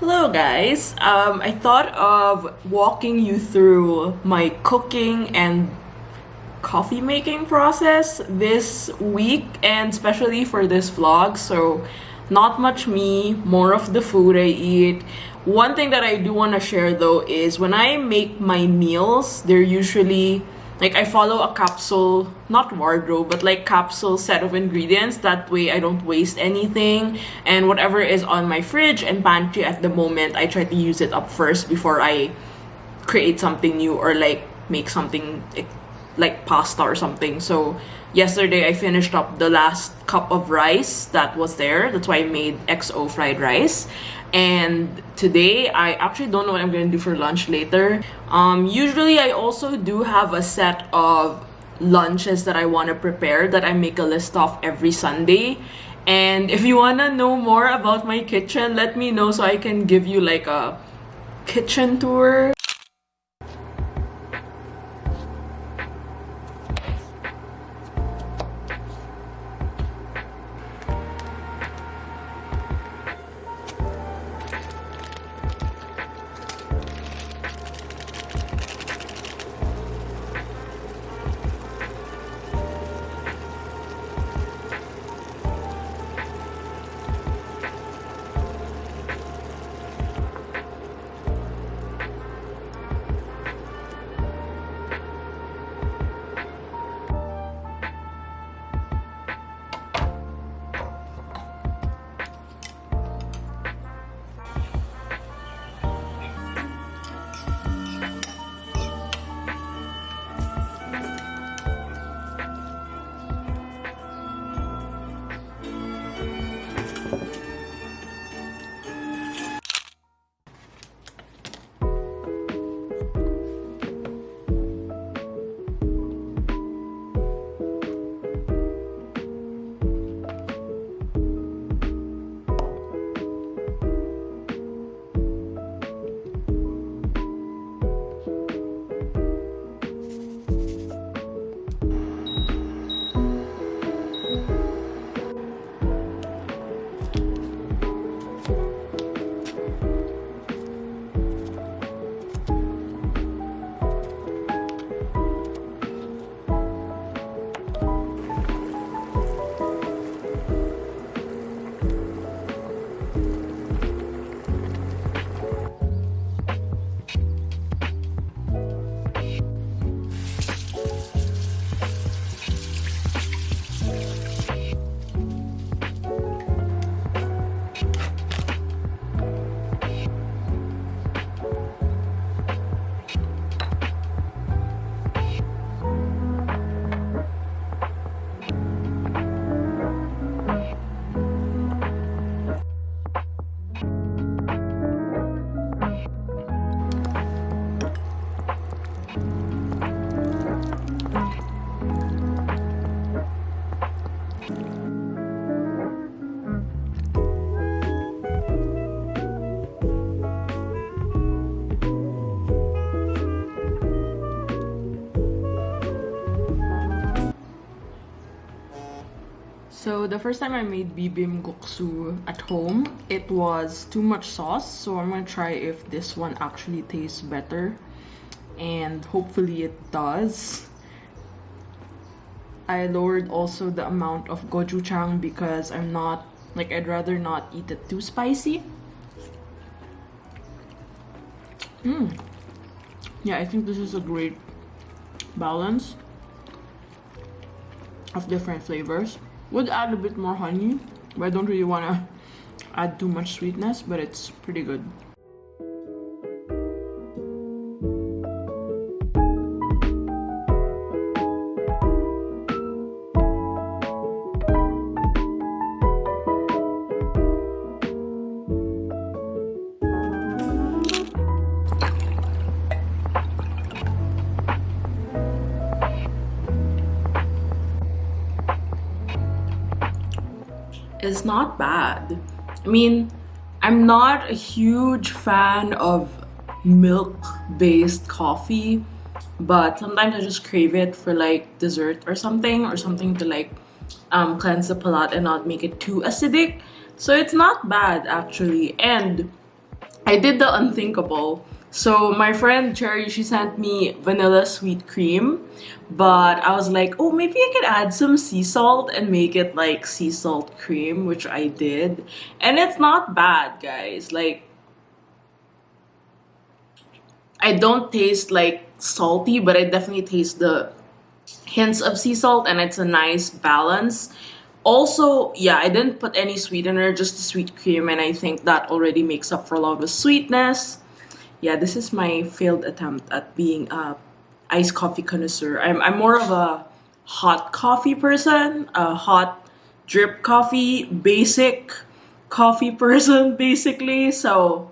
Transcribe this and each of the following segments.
Hello guys, I thought of walking you through my cooking and coffee making process this week, and especially for this vlog. So not much me, more of the food I eat. One thing that I do want to share though is when I make my meals, they're usually like I follow a capsule, not wardrobe, but like capsule set of ingredients. That way I don't waste anything. And whatever is on my fridge and pantry at the moment, I try to use it up first before I create something new or like make something like pasta or something. So yesterday I finished up the last cup of rice that was there. That's why I made XO fried rice. And today I actually don't know what I'm gonna do for lunch later. Usually I also do have a set of lunches that I want to prepare that I make a list of every Sunday. And if you want to know more about my kitchen, let me know so I can give you like a kitchen tour. So the first time I made bibimbap at home, it was too much sauce. So I'm gonna try if this one actually tastes better. And hopefully it does. I lowered also the amount of gochujang because I'm not, like I'd rather not eat it too spicy. Yeah, I think this is a great balance of different flavors. Would add a bit more honey, but I don't really want to add too much sweetness, but it's pretty good. It's not bad. I mean, I'm not a huge fan of milk-based coffee, but sometimes I just crave it for like dessert or something to like cleanse the palate and not make it too acidic. So it's not bad actually. And I did the unthinkable. So my friend Cherry, she sent me vanilla sweet cream, but I was like, oh, maybe I could add some sea salt and make it like sea salt cream, which I did. And it's not bad, guys. Like, I don't taste like salty, but I definitely taste the hints of sea salt, and it's a nice balance. Also, yeah, I didn't put any sweetener, just the sweet cream, and I think that already makes up for a lot of the sweetness. Yeah, this is my failed attempt at being a iced coffee connoisseur. I'm more of a hot coffee person, a hot drip coffee, basic coffee person, basically. So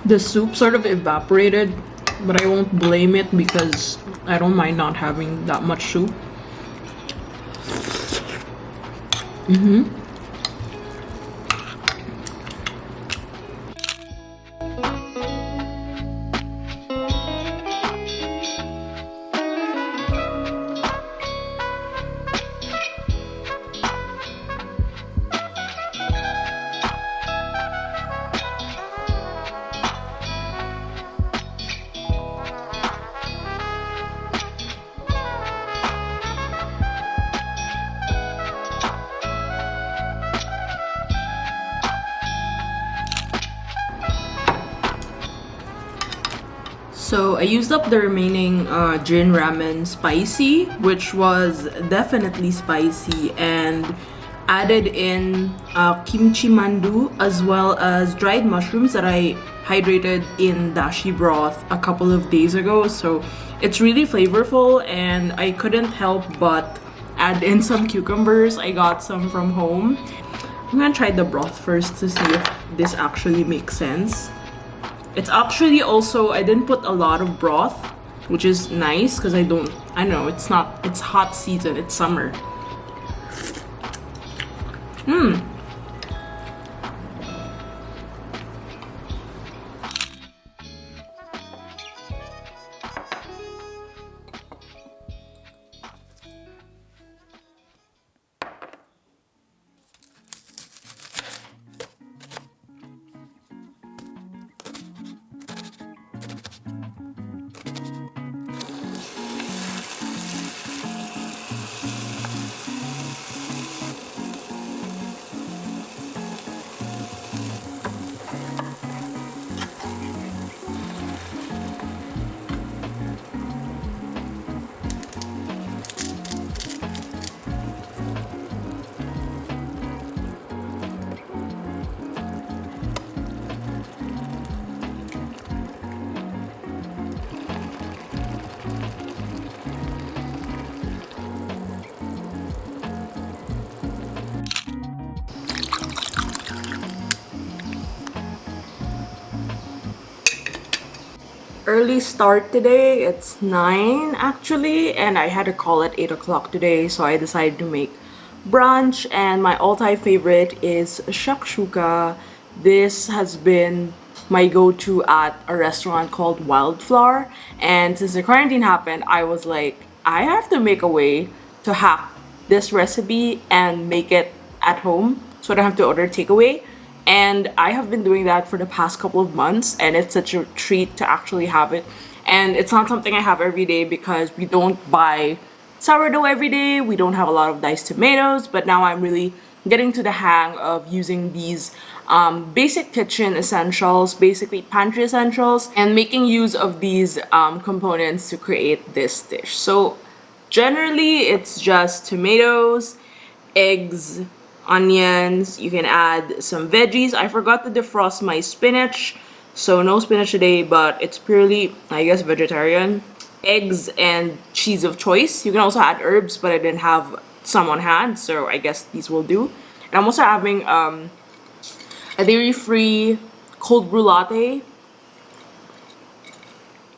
the soup sort of evaporated, but I won't blame it because I don't mind not having that much soup. So I used up the remaining Jin ramen spicy, which was definitely spicy, and added in kimchi mandu as well as dried mushrooms that I hydrated in dashi broth a couple of days ago. So it's really flavorful, and I couldn't help but add in some cucumbers. I got some from home. I'm gonna try the broth first to see if this actually makes sense. It's actually also, I didn't put a lot of broth, which is nice because I know, it's hot season, it's summer. Early start today. It's 9 actually, and I had a call at 8 o'clock today, so I decided to make brunch. And my all-time favorite is shakshuka. This has been my go-to at a restaurant called Wildflower, and since the quarantine happened, I was like, I have to make a way to hack this recipe and make it at home so I don't have to order takeaway. And I have been doing that for the past couple of months, and it's such a treat to actually have it. And it's not something I have every day because we don't buy sourdough every day, we don't have a lot of diced tomatoes, but now I'm really getting to the hang of using these basic kitchen essentials, basically pantry essentials, and making use of these components to create this dish. So generally, it's just tomatoes, eggs, onions. You can add some veggies. I forgot to defrost my spinach, so no spinach today, but it's purely, I guess, vegetarian. Eggs and cheese of choice. You can also add herbs, but I didn't have some on hand, so I guess these will do. And I'm also having a dairy-free cold brew latte.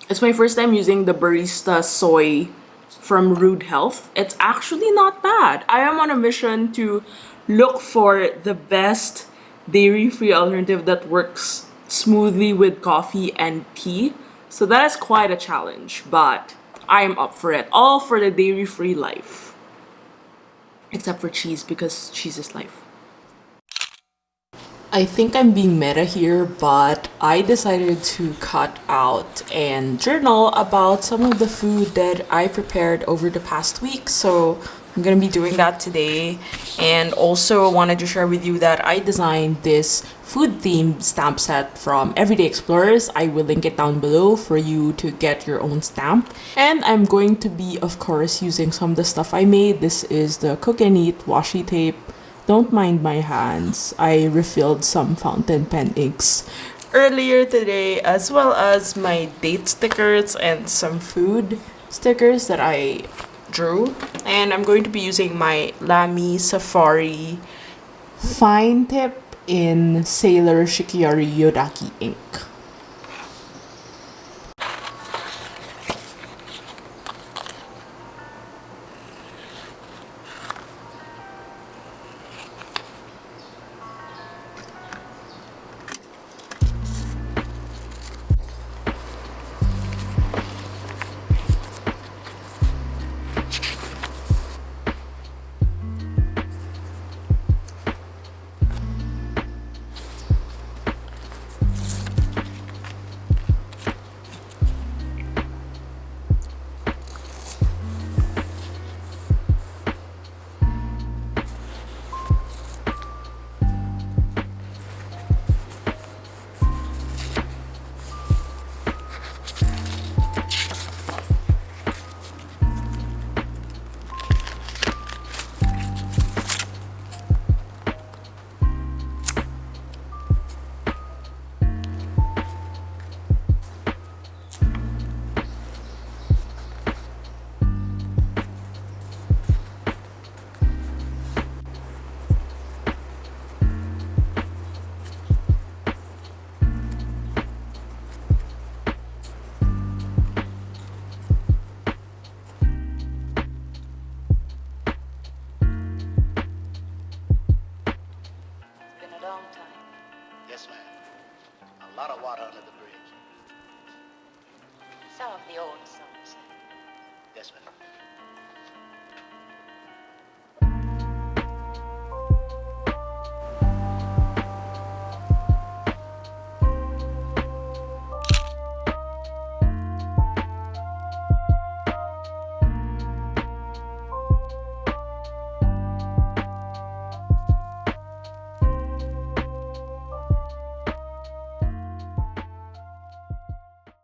It's my first time using the barista soy from Rude Health. It's actually not bad. I am on a mission to look for the best dairy-free alternative that works smoothly with coffee and tea. So that is quite a challenge, but I am up for it. All for the dairy-free life. Except for cheese, because cheese is life. I think I'm being meta here, but I decided to cut out and journal about some of the food that I prepared over the past week. So I'm gonna be doing that today. And also wanted to share with you that I designed this food themed stamp set from Everyday Explorers. I will link it down below for you to get your own stamp. And I'm going to be, of course, using some of the stuff I made. This is the Cook and Eat washi tape. Don't mind my hands. I refilled some fountain pen inks earlier today, as well as my date stickers and some food stickers that I drew. And I'm going to be using my LAMY Safari fine tip in Sailor Shikiyori Yodaki ink. Yes, ma'am. A lot of water under the bridge. Some of the old songs. Yes, ma'am.